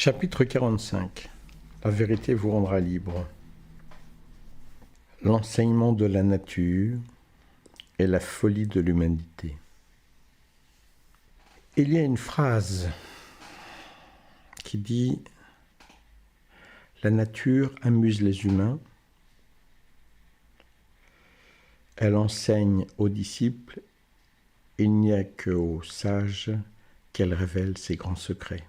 Chapitre 45. La vérité vous rendra libre. L'enseignement de la nature et la folie de l'humanité. Il y a une phrase qui dit « La nature amuse les humains, elle enseigne aux disciples, il n'y a qu'aux sages qu'elle révèle ses grands secrets. »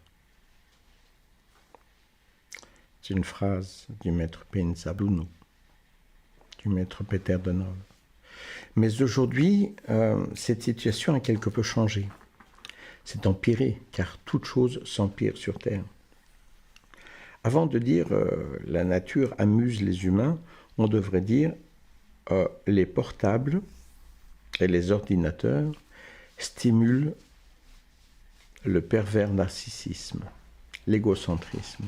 C'est une phrase du maître Pensa Bruno, du maître Peter de Nol. Mais aujourd'hui, cette situation a quelque peu changé. C'est empiré, car toute chose s'empire sur Terre. Avant de dire la nature amuse les humains, on devrait dire les portables et les ordinateurs stimulent le pervers narcissisme, l'égocentrisme.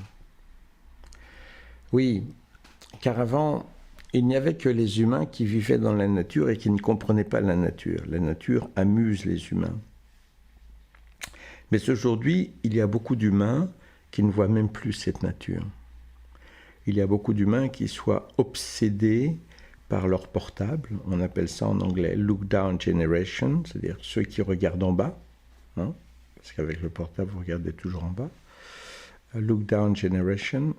Oui, car avant, il n'y avait que les humains qui vivaient dans la nature et qui ne comprenaient pas la nature. La nature amuse les humains. Mais aujourd'hui, il y a beaucoup d'humains qui ne voient même plus cette nature. Il y a beaucoup d'humains qui soient obsédés par leur portable. On appelle ça en anglais « look down generation », c'est-à-dire ceux qui regardent en bas. Hein, parce qu'avec le portable, vous regardez toujours en bas. « Look down generation ».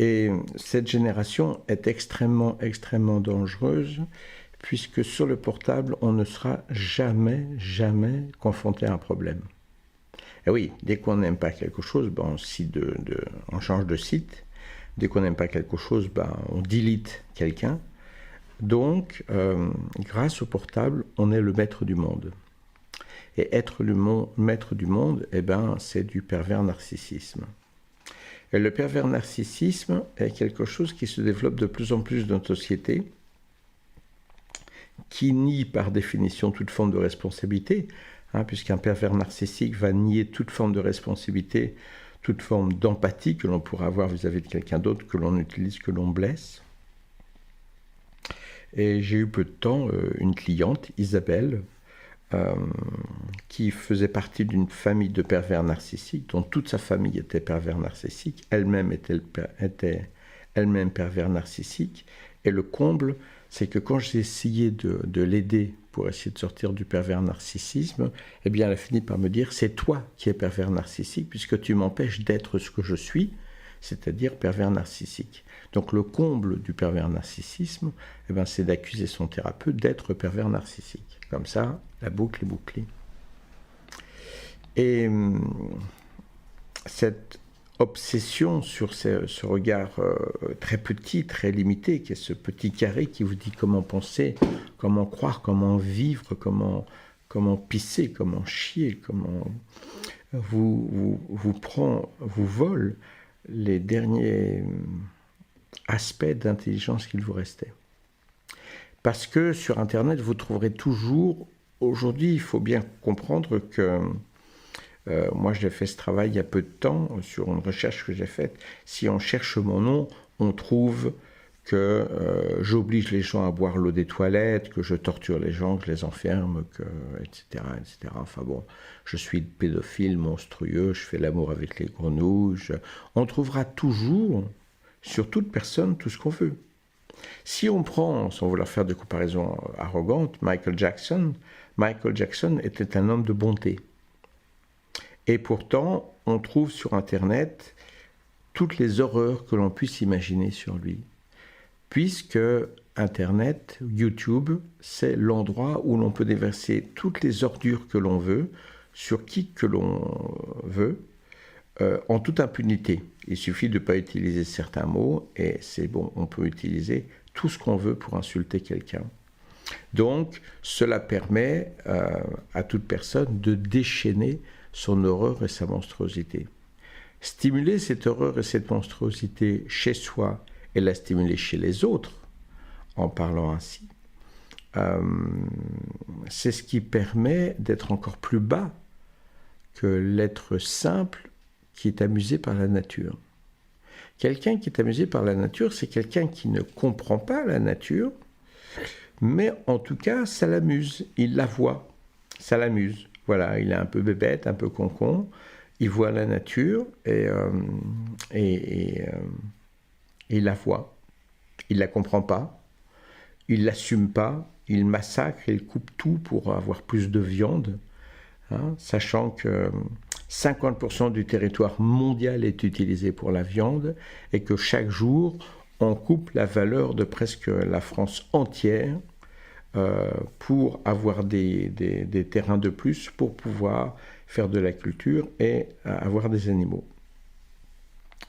Et cette génération est extrêmement dangereuse, puisque sur le portable, on ne sera jamais confronté à un problème. Et oui, dès qu'on n'aime pas quelque chose, ben on change de site. Dès qu'on n'aime pas quelque chose, ben on delete quelqu'un. Donc, grâce au portable, on est le maître du monde. Et être le maître du monde, eh ben, c'est du pervers narcissisme. Et le pervers narcissisme est quelque chose qui se développe de plus en plus dans notre société, qui nie par définition toute forme de responsabilité, puisqu'un pervers narcissique va nier toute forme de responsabilité, toute forme d'empathie que l'on pourra avoir vis-à-vis de quelqu'un d'autre que l'on utilise, que l'on blesse. Et j'ai eu peu de temps une cliente, Isabelle, qui faisait partie d'une famille de pervers narcissiques, dont toute sa famille était pervers narcissique, elle-même était elle-même pervers narcissique. Et le comble, c'est que quand j'ai essayé de l'aider pour essayer de sortir du pervers narcissisme, eh bien, elle a fini par me dire « c'est toi qui es pervers narcissique, puisque tu m'empêches d'être ce que je suis », c'est-à-dire pervers narcissique. Donc le comble du pervers narcissisme, eh ben, c'est d'accuser son thérapeute d'être pervers narcissique. Comme ça, la boucle est bouclée. Et cette obsession sur ce regard très petit, très limité, qui est ce petit carré qui vous dit comment penser, comment croire, comment vivre, comment pisser, comment chier, comment vous vole les derniers aspects d'intelligence qu'il vous restait. Parce que sur Internet, vous trouverez toujours... Aujourd'hui, il faut bien comprendre que... moi, j'ai fait ce travail il y a peu de temps sur une recherche que j'ai faite. Si on cherche mon nom, on trouve que j'oblige les gens à boire l'eau des toilettes, que je torture les gens, que je les enferme, etc., etc. Enfin bon, je suis pédophile monstrueux, je fais l'amour avec les grenouilles. On trouvera toujours, sur toute personne, tout ce qu'on veut. Si on prend, sans vouloir faire de comparaison arrogante, Michael Jackson était un homme de bonté. Et pourtant, on trouve sur Internet toutes les horreurs que l'on puisse imaginer sur lui. Puisque Internet, YouTube, c'est l'endroit où l'on peut déverser toutes les ordures que l'on veut, sur qui que l'on veut, en toute impunité. Il suffit de ne pas utiliser certains mots et c'est bon, on peut utiliser tout ce qu'on veut pour insulter quelqu'un. Donc, cela permet à toute personne de déchaîner son horreur et sa monstruosité. Stimuler cette horreur et cette monstruosité chez soi et la stimuler chez les autres, en parlant ainsi, c'est ce qui permet d'être encore plus bas que l'être simple qui est amusé par la nature. Quelqu'un qui est amusé par la nature, c'est quelqu'un qui ne comprend pas la nature, mais en tout cas, ça l'amuse, il la voit, ça l'amuse. Voilà, il est un peu bébête, un peu concon, Il voit la nature et il la voit. Il ne la comprend pas, il ne l'assume pas, il massacre, il coupe tout pour avoir plus de viande, hein, sachant que 50% du territoire mondial est utilisé pour la viande et que chaque jour, on coupe la valeur de presque la France entière pour avoir des terrains de plus pour pouvoir faire de la culture et avoir des animaux,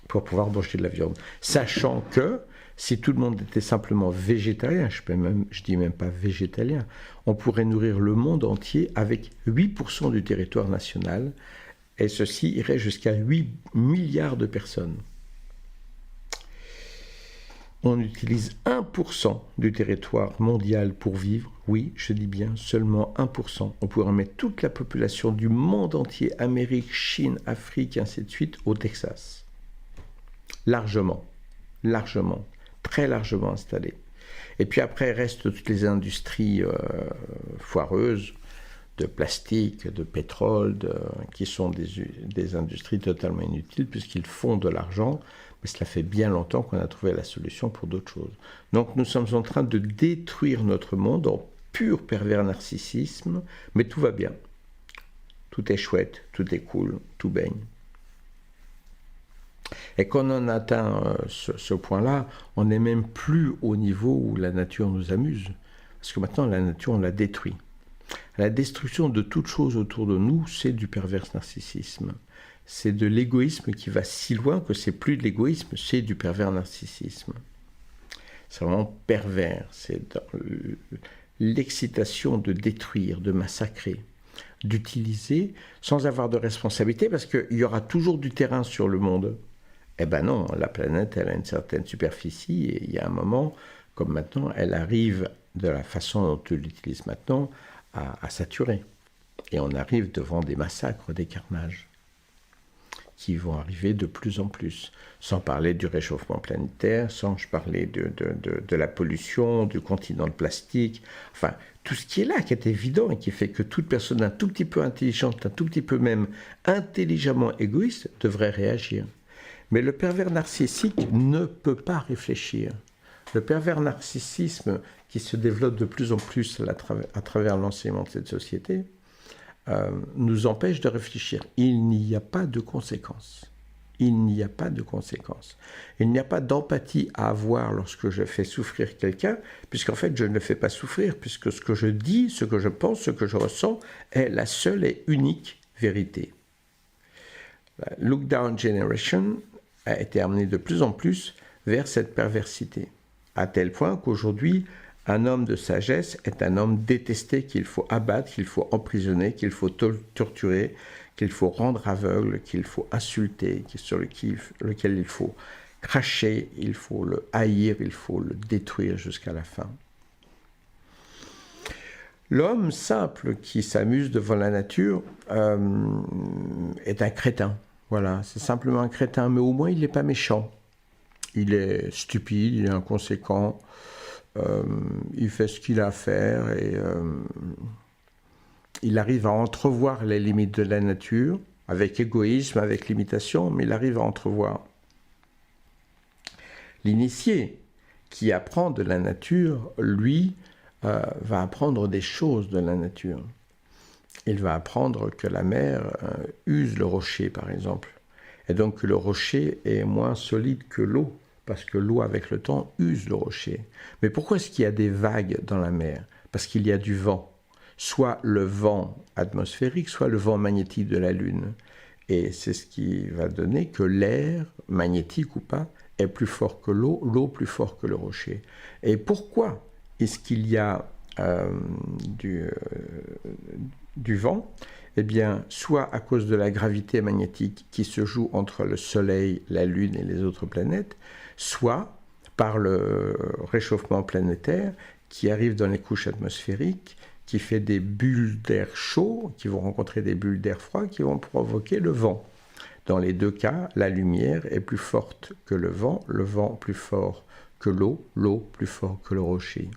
pour pouvoir manger de la viande. Sachant que si tout le monde était simplement végétarien, je dis même pas végétalien, on pourrait nourrir le monde entier avec 8% du territoire national, et ceci irait jusqu'à 8 milliards de personnes. On utilise 1% du territoire mondial pour vivre, oui, je dis bien seulement 1%. On pourrait mettre toute la population du monde entier, Amérique, Chine, Afrique, et ainsi de suite, au Texas. Largement, très largement installé. Et puis après restent toutes les industries foireuses, de plastique, de pétrole, qui sont des industries totalement inutiles puisqu'ils font de l'argent, mais cela fait bien longtemps qu'on a trouvé la solution pour d'autres choses. Donc nous sommes en train de détruire notre monde en pur pervers narcissisme, mais tout va bien. Tout est chouette, tout est cool, tout baigne. Et quand on atteint ce point-là, on n'est même plus au niveau où la nature nous amuse. Parce que maintenant, la nature, on la détruit. La destruction de toute chose autour de nous, c'est du pervers narcissisme. C'est de l'égoïsme qui va si loin que c'est plus de l'égoïsme, c'est du pervers narcissisme. C'est vraiment pervers. C'est l'excitation de détruire, de massacrer, d'utiliser sans avoir de responsabilité, parce qu'il y aura toujours du terrain sur le monde. Eh ben non, la planète, elle a une certaine superficie et il y a un moment, comme maintenant, elle arrive de la façon dont on l'utilise maintenant à saturer. Et on arrive devant des massacres, des carnages qui vont arriver de plus en plus. Sans parler du réchauffement planétaire, sans parler de la pollution, du continent de plastique, enfin, tout ce qui est là, qui est évident et qui fait que toute personne un tout petit peu intelligente, un tout petit peu même intelligemment égoïste, devrait réagir. Mais le pervers narcissique ne peut pas réfléchir. Le pervers narcissisme qui se développe de plus en plus à travers l'enseignement de cette société nous empêche de réfléchir. Il n'y a pas de conséquences. Il n'y a pas de conséquences. Il n'y a pas d'empathie à avoir lorsque je fais souffrir quelqu'un, puisqu'en fait je ne le fais pas souffrir, puisque ce que je dis, ce que je pense, ce que je ressens est la seule et unique vérité. La Look Down Generation a été amené de plus en plus vers cette perversité, à tel point qu'aujourd'hui, un homme de sagesse est un homme détesté qu'il faut abattre, qu'il faut emprisonner, qu'il faut torturer, qu'il faut rendre aveugle, qu'il faut insulter, sur lequel il faut cracher, il faut le haïr, il faut le détruire jusqu'à la fin. L'homme simple qui s'amuse devant la nature est un crétin. Voilà, c'est simplement un crétin, mais au moins il n'est pas méchant. Il est stupide, il est inconséquent, il fait ce qu'il a à faire et il arrive à entrevoir les limites de la nature, avec égoïsme, avec limitation, mais il arrive à entrevoir. L'initié qui apprend de la nature, lui, va apprendre des choses de la nature. Il va apprendre que la mer use le rocher, par exemple. Et donc que le rocher est moins solide que l'eau, parce que l'eau, avec le temps, use le rocher. Mais pourquoi est-ce qu'il y a des vagues dans la mer? Parce qu'il y a du vent. Soit le vent atmosphérique, soit le vent magnétique de la Lune. Et c'est ce qui va donner que l'air, magnétique ou pas, est plus fort que l'eau, l'eau plus fort que le rocher. Et pourquoi est-ce qu'il y a du vent? Eh bien, soit à cause de la gravité magnétique qui se joue entre le Soleil, la Lune et les autres planètes, soit par le réchauffement planétaire qui arrive dans les couches atmosphériques, qui fait des bulles d'air chaud, qui vont rencontrer des bulles d'air froid, qui vont provoquer le vent. Dans les deux cas, la lumière est plus forte que le vent plus fort que l'eau plus fort que le rocher.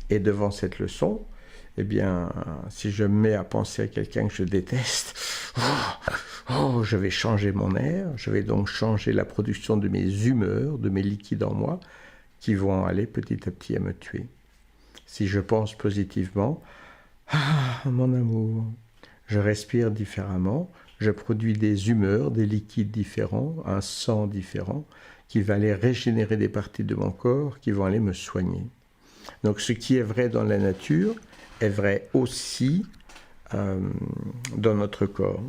Et devant cette leçon, eh bien, si je me mets à penser à quelqu'un que je déteste, Oh, je vais changer mon air, je vais donc changer la production de mes humeurs, de mes liquides en moi, qui vont aller petit à petit à me tuer. Si je pense positivement, ah, mon amour, je respire différemment, je produis des humeurs, des liquides différents, un sang différent, qui va aller régénérer des parties de mon corps, qui vont aller me soigner. Donc ce qui est vrai dans la nature est vrai aussi dans notre corps.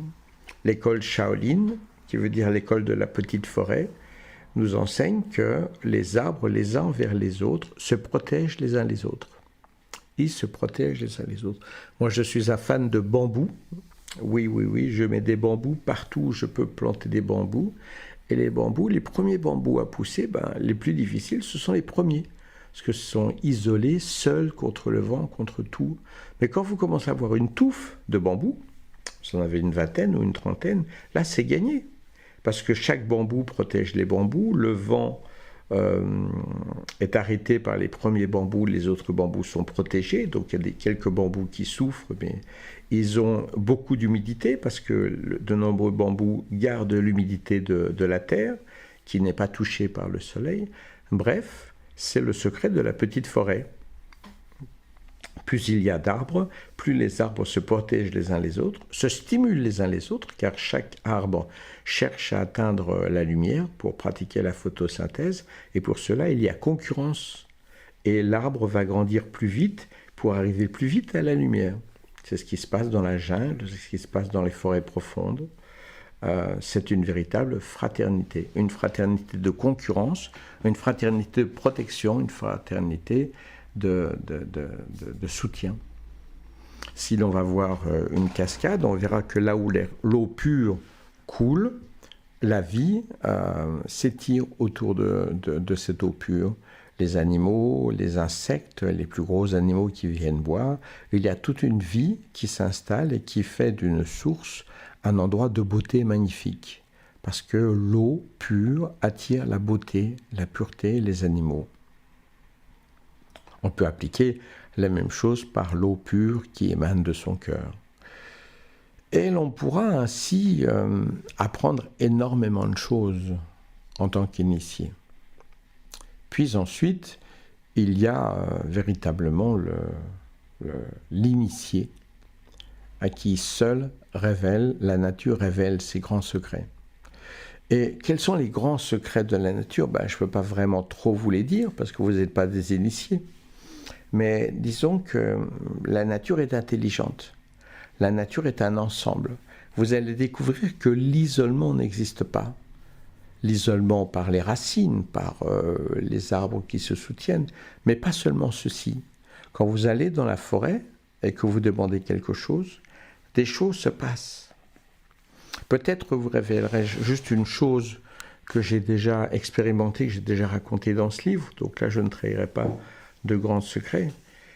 L'école Shaolin, qui veut dire l'école de la petite forêt, nous enseigne que les arbres, les uns vers les autres, se protègent les uns les autres. Ils se protègent les uns les autres. Moi, je suis un fan de bambou. Oui, je mets des bambous partout où je peux planter des bambous. Et les bambous, les premiers bambous à pousser, les plus difficiles, ce sont les premiers. Parce que ce sont isolés, seuls, contre le vent, contre tout. Mais quand vous commencez à avoir une touffe de bambou, vous en avez une vingtaine ou une trentaine, là c'est gagné. Parce que chaque bambou protège les bambous, le vent est arrêté par les premiers bambous, les autres bambous sont protégés, donc il y a quelques bambous qui souffrent, mais ils ont beaucoup d'humidité parce que de nombreux bambous gardent l'humidité de la terre, qui n'est pas touchée par le soleil. Bref, c'est le secret de la petite forêt. Plus il y a d'arbres, plus les arbres se protègent les uns les autres, se stimulent les uns les autres, car chaque arbre cherche à atteindre la lumière pour pratiquer la photosynthèse, et pour cela il y a concurrence. Et l'arbre va grandir plus vite pour arriver plus vite à la lumière. C'est ce qui se passe dans la jungle, c'est ce qui se passe dans les forêts profondes. C'est une véritable fraternité de concurrence, une fraternité de protection, une fraternité de soutien. Si l'on va voir une cascade, on verra que là où l'eau pure coule, la vie s'étire autour de cette eau pure. Les animaux, les insectes, les plus gros animaux qui viennent boire, il y a toute une vie qui s'installe et qui fait d'une source un endroit de beauté magnifique. Parce que l'eau pure attire la beauté, la pureté, les animaux. On peut appliquer la même chose par l'eau pure qui émane de son cœur. Et l'on pourra ainsi apprendre énormément de choses en tant qu'initié. Puis ensuite, il y a véritablement l'initié, à qui seul la nature révèle ses grands secrets. Et quels sont les grands secrets de la nature ? Je ne peux pas vraiment trop vous les dire, parce que vous n'êtes pas des initiés. Mais disons que la nature est intelligente. La nature est un ensemble. Vous allez découvrir que l'isolement n'existe pas. L'isolement par les racines, par les arbres qui se soutiennent, mais pas seulement ceci. Quand vous allez dans la forêt et que vous demandez quelque chose, des choses se passent. Peut-être vous révélerai-je juste une chose que j'ai déjà expérimentée, que j'ai déjà racontée dans ce livre, donc là je ne trahirai pas de grands secrets.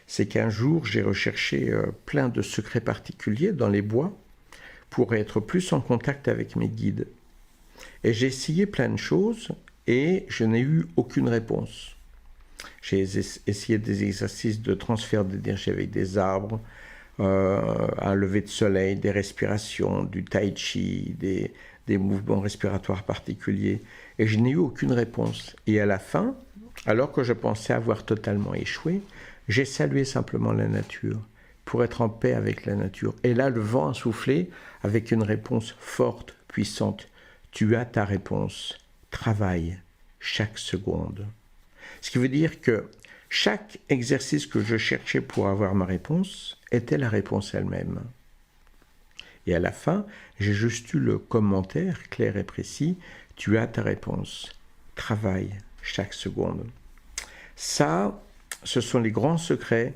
C'est qu'un jour j'ai recherché plein de secrets particuliers dans les bois pour être plus en contact avec mes guides. Et j'ai essayé plein de choses et je n'ai eu aucune réponse. J'ai essayé des exercices de transfert d'énergie avec des arbres, un lever de soleil, des respirations, du tai chi, des mouvements respiratoires particuliers. Et je n'ai eu aucune réponse. Et à la fin, alors que je pensais avoir totalement échoué, j'ai salué simplement la nature pour être en paix avec la nature. Et là, le vent a soufflé avec une réponse forte, puissante. Tu as ta réponse. Travaille chaque seconde. Ce qui veut dire que chaque exercice que je cherchais pour avoir ma réponse était la réponse elle-même. Et à la fin, j'ai juste eu le commentaire clair et précis. Tu as ta réponse. Travaille chaque seconde. Ça, ce sont les grands secrets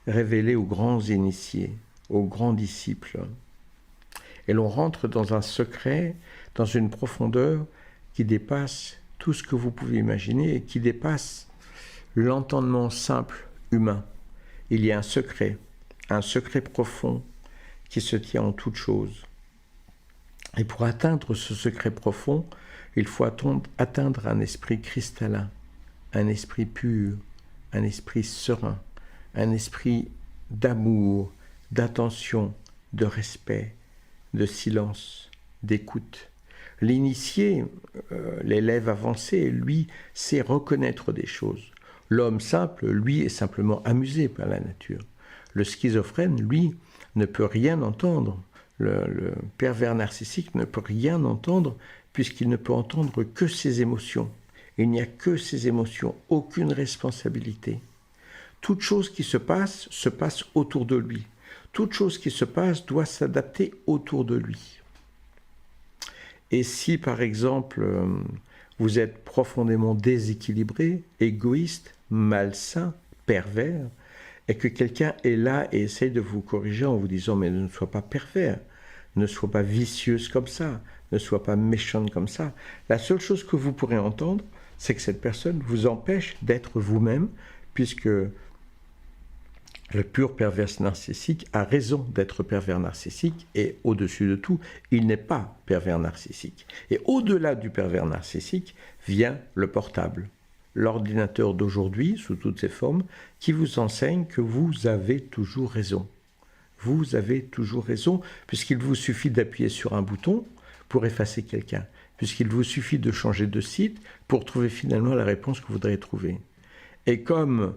révélés aux grands initiés, aux grands disciples. Et l'on rentre dans un secret, dans une profondeur qui dépasse tout ce que vous pouvez imaginer et qui dépasse l'entendement simple humain. Il y a un secret profond qui se tient en toute chose. Et pour atteindre ce secret profond, il faut atteindre un esprit cristallin, un esprit pur, un esprit serein, un esprit d'amour, d'attention, de respect, de silence, d'écoute. L'initié, l'élève avancé, lui, sait reconnaître des choses. L'homme simple, lui, est simplement amusé par la nature. Le schizophrène, lui, ne peut rien entendre. Le pervers narcissique ne peut rien entendre puisqu'il ne peut entendre que ses émotions. Il n'y a que ses émotions, aucune responsabilité. Toute chose qui se passe autour de lui. Toute chose qui se passe doit s'adapter autour de lui. Et si, par exemple, vous êtes profondément déséquilibré, égoïste, malsain, pervers, et que quelqu'un est là et essaye de vous corriger en vous disant « mais ne sois pas pervers, ne sois pas vicieuse comme ça, ne sois pas méchante comme ça », la seule chose que vous pourrez entendre, c'est que cette personne vous empêche d'être vous-même, puisque le pur pervers narcissique a raison d'être pervers narcissique et au-dessus de tout, il n'est pas pervers narcissique. Et au-delà du pervers narcissique vient le portable, l'ordinateur d'aujourd'hui sous toutes ses formes qui vous enseigne que vous avez toujours raison. Vous avez toujours raison puisqu'il vous suffit d'appuyer sur un bouton pour effacer quelqu'un, puisqu'il vous suffit de changer de site pour trouver finalement la réponse que vous voudrez trouver. Et comme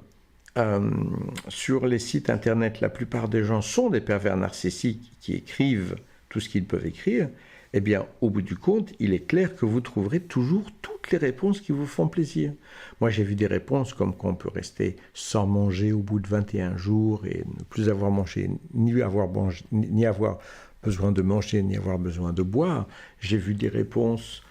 sur les sites internet, la plupart des gens sont des pervers narcissiques qui écrivent tout ce qu'ils peuvent écrire, eh bien, au bout du compte, il est clair que vous trouverez toujours toutes les réponses qui vous font plaisir. Moi, j'ai vu des réponses comme qu'on peut rester sans manger au bout de 21 jours et ne plus avoir mangé, ni avoir besoin de manger, ni avoir besoin de boire. J'ai vu des réponses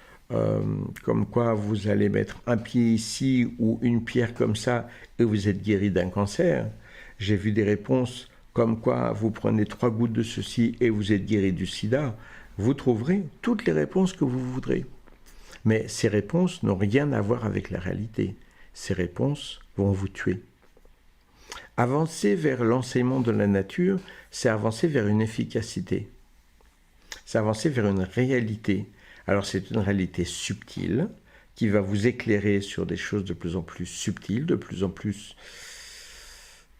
comme quoi vous allez mettre un pied ici ou une pierre comme ça et vous êtes guéri d'un cancer. J'ai vu des réponses comme quoi vous prenez 3 gouttes de ceci et vous êtes guéri du sida. Vous trouverez toutes les réponses que vous voudrez. Mais ces réponses n'ont rien à voir avec la réalité. Ces réponses vont vous tuer. Avancer vers l'enseignement de la nature, c'est avancer vers une efficacité. C'est avancer vers une réalité. Alors c'est une réalité subtile qui va vous éclairer sur des choses de plus en plus subtiles, de plus en plus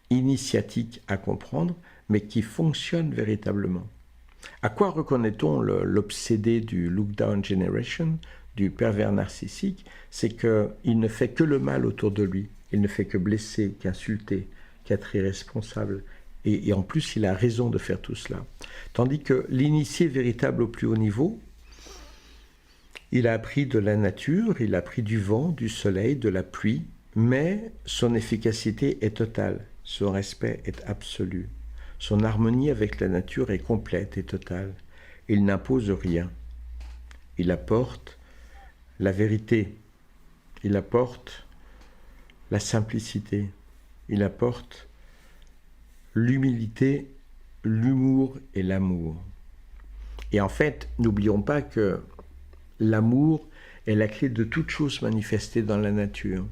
initiatiques à comprendre, mais qui fonctionne véritablement. À quoi reconnaît-on l'obsédé du look-down generation, du pervers narcissique? C'est qu'il ne fait que le mal autour de lui. Il ne fait que blesser, qu'insulter, qu'être irresponsable. Et en plus, il a raison de faire tout cela. Tandis que l'initié véritable au plus haut niveau, il a appris de la nature, il a appris du vent, du soleil, de la pluie, mais son efficacité est totale, son respect est absolu. Son harmonie avec la nature est complète et totale. Il n'impose rien. Il apporte la vérité. Il apporte la simplicité. Il apporte l'humilité, l'humour et l'amour. Et en fait, n'oublions pas que l'amour est la clé de toute chose manifestée dans la nature.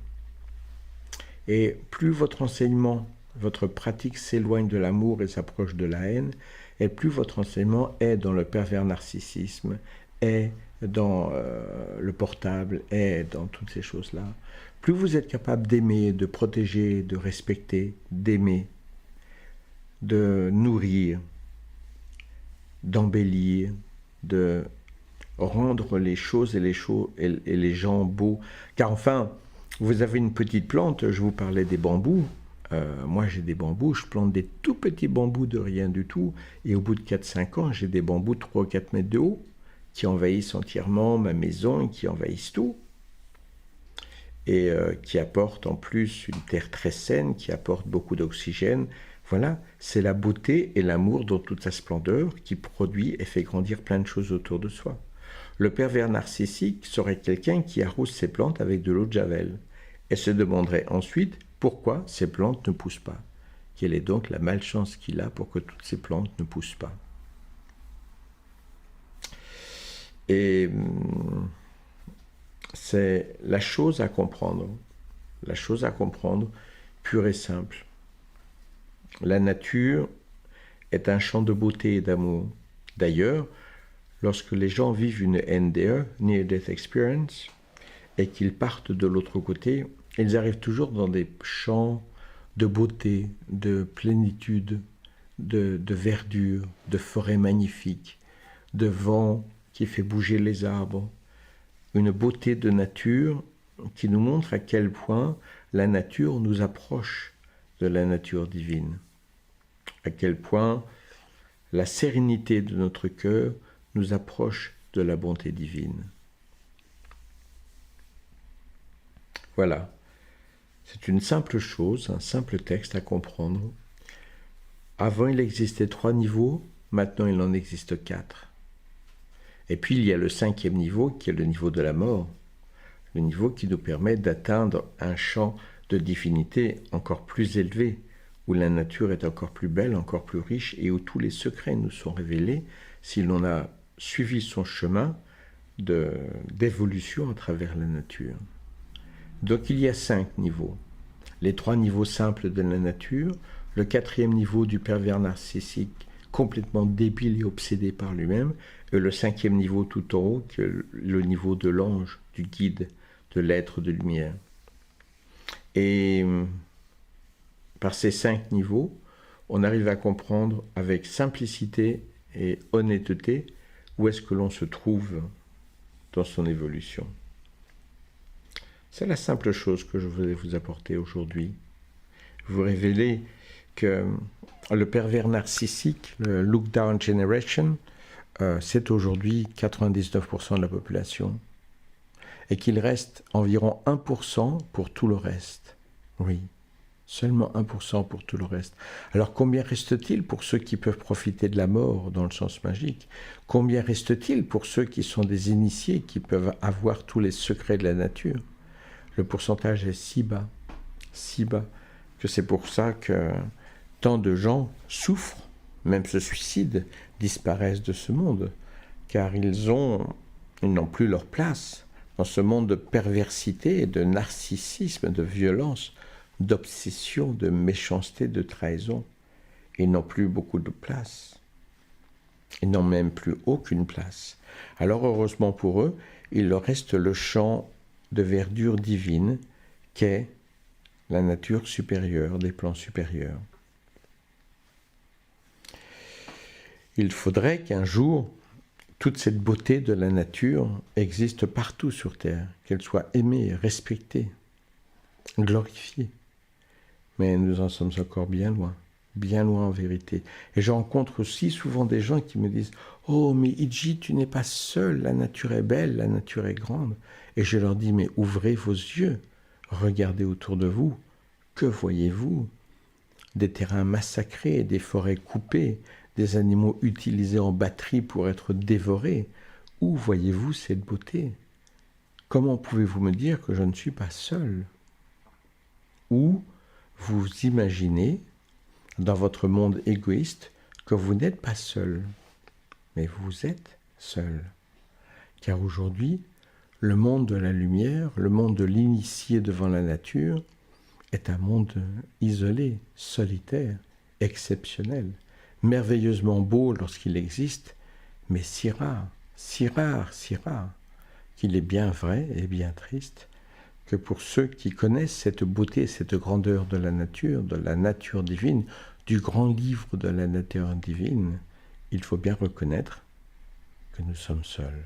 Et plus votre enseignement, votre pratique s'éloigne de l'amour et s'approche de la haine, et plus votre enseignement est dans le pervers narcissisme, est dans le portable, est dans toutes ces choses-là. Plus vous êtes capable d'aimer, de protéger, de respecter, d'aimer, de nourrir, d'embellir, de rendre les choses et les gens beaux. Car enfin, vous avez une petite plante, je vous parlais des bambous. Moi, j'ai des bambous, je plante des tout petits bambous de rien du tout. Et au bout de 4-5 ans, j'ai des bambous de 3 ou 4 mètres de haut qui envahissent entièrement ma maison et qui envahissent tout. Et qui apportent en plus une terre très saine, qui apporte beaucoup d'oxygène. Voilà, c'est la beauté et l'amour dans toute sa splendeur qui produit et fait grandir plein de choses autour de soi. Le pervers narcissique serait quelqu'un qui arrose ses plantes avec de l'eau de javel et se demanderait ensuite pourquoi ces plantes ne poussent pas. Quelle est donc la malchance qu'il a pour que toutes ces plantes ne poussent pas. Et c'est la chose à comprendre. La chose à comprendre, pure et simple. La nature est un champ de beauté et d'amour. D'ailleurs, lorsque les gens vivent une NDE, Near Death Experience, et qu'ils partent de l'autre côté, ils arrivent toujours dans des champs de beauté, de plénitude, de verdure, de forêts magnifiques, de vent qui fait bouger les arbres, une beauté de nature qui nous montre à quel point la nature nous approche de la nature divine, à quel point la sérénité de notre cœur nous approche de la bonté divine. Voilà, c'est une simple chose, un simple texte à comprendre. Avant, il existait 3 niveaux, maintenant il en existe 4. Et puis il y a le 5e niveau, qui est le niveau de la mort, le niveau qui nous permet d'atteindre un champ de divinité encore plus élevé, où la nature est encore plus belle, encore plus riche, et où tous les secrets nous sont révélés si l'on a suivi son chemin d'évolution à travers la nature. Donc il y a 5 niveaux. Les 3 niveaux simples de la nature, le 4e niveau du pervers narcissique, complètement débile et obsédé par lui-même, et le 5e niveau tout en haut, qui est le niveau de l'ange, du guide, de l'être de lumière. Et par ces 5 niveaux, on arrive à comprendre avec simplicité et honnêteté où est-ce que l'on se trouve dans son évolution. C'est la simple chose que je voulais vous apporter aujourd'hui. Vous révéler que le pervers narcissique, le look down generation, c'est aujourd'hui 99% de la population. Et qu'il reste environ 1% pour tout le reste. Oui, seulement 1% pour tout le reste. Alors combien reste-t-il pour ceux qui peuvent profiter de la mort dans le sens magique? Combien reste-t-il pour ceux qui sont des initiés, qui peuvent avoir tous les secrets de la nature? Le pourcentage est si bas, que c'est pour ça que tant de gens souffrent, même se suicident, disparaissent de ce monde, car ils n'ont plus leur place dans ce monde de perversité, de narcissisme, de violence, d'obsession, de méchanceté, de trahison. Ils n'ont plus beaucoup de place. Ils n'ont même plus aucune place. Alors heureusement pour eux, il leur reste le champ de verdure divine qu'est la nature supérieure, des plans supérieurs. Il faudrait qu'un jour, toute cette beauté de la nature existe partout sur Terre, qu'elle soit aimée, respectée, glorifiée. Mais nous en sommes encore bien loin en vérité. Et je rencontre aussi souvent des gens qui me disent « Oh, mais Iji, tu n'es pas seul, la nature est belle, la nature est grande. » Et je leur dis « Mais ouvrez vos yeux, regardez autour de vous, que voyez-vous? Des terrains massacrés, des forêts coupées, des animaux utilisés en batterie pour être dévorés. Où voyez-vous cette beauté? Comment pouvez-vous me dire que je ne suis pas seul? Ou vous imaginez, dans votre monde égoïste, que vous n'êtes pas seul, mais vous êtes seul. Car aujourd'hui, le monde de la lumière, le monde de l'initié devant la nature, est un monde isolé, solitaire, exceptionnel, merveilleusement beau lorsqu'il existe, mais si rare, qu'il est bien vrai et bien triste que pour ceux qui connaissent cette beauté, cette grandeur de la nature divine, du grand livre de la nature divine, il faut bien reconnaître que nous sommes seuls,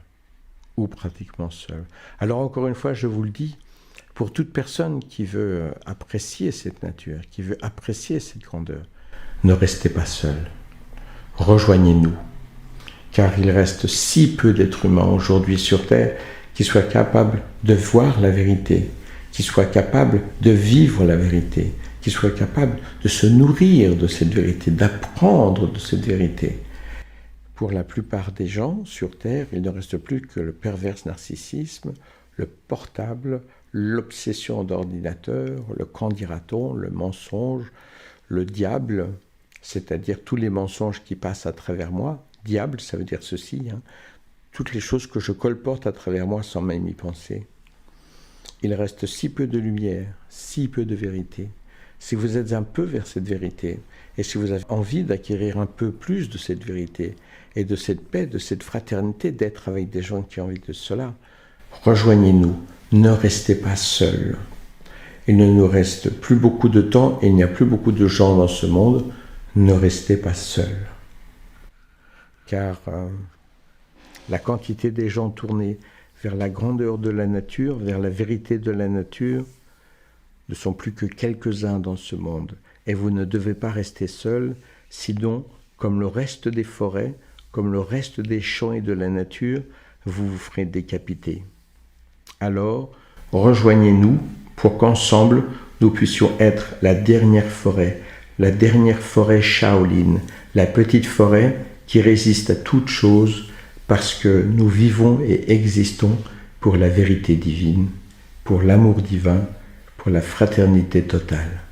ou pratiquement seuls. Alors encore une fois, je vous le dis, pour toute personne qui veut apprécier cette nature, qui veut apprécier cette grandeur, ne restez pas seul. Rejoignez-nous, car il reste si peu d'êtres humains aujourd'hui sur Terre qui soient capables de voir la vérité, qui soient capables de vivre la vérité, qui soient capables de se nourrir de cette vérité, d'apprendre de cette vérité. Pour la plupart des gens sur Terre, il ne reste plus que le pervers narcissisme, le portable, l'obsession d'ordinateur, le qu'en dira-t-on, le mensonge, le diable, c'est-à-dire tous les mensonges qui passent à travers moi. Diable, ça veut dire ceci, toutes les choses que je colporte à travers moi sans même y penser. Il reste si peu de lumière, si peu de vérité. Si vous êtes un peu vers cette vérité, et si vous avez envie d'acquérir un peu plus de cette vérité, et de cette paix, de cette fraternité, d'être avec des gens qui ont envie de cela, rejoignez-nous, ne restez pas seuls. Il ne nous reste plus beaucoup de temps, et il n'y a plus beaucoup de gens dans ce monde, ne restez pas seuls. Car La quantité des gens tournés vers la grandeur de la nature, vers la vérité de la nature, ne sont plus que quelques-uns dans ce monde. Et vous ne devez pas rester seul, sinon, comme le reste des forêts, comme le reste des champs et de la nature, vous vous ferez décapiter. Alors, rejoignez-nous pour qu'ensemble, nous puissions être la dernière forêt Shaolin, la petite forêt qui résiste à toute chose parce que nous vivons et existons pour la vérité divine, pour l'amour divin, pour la fraternité totale.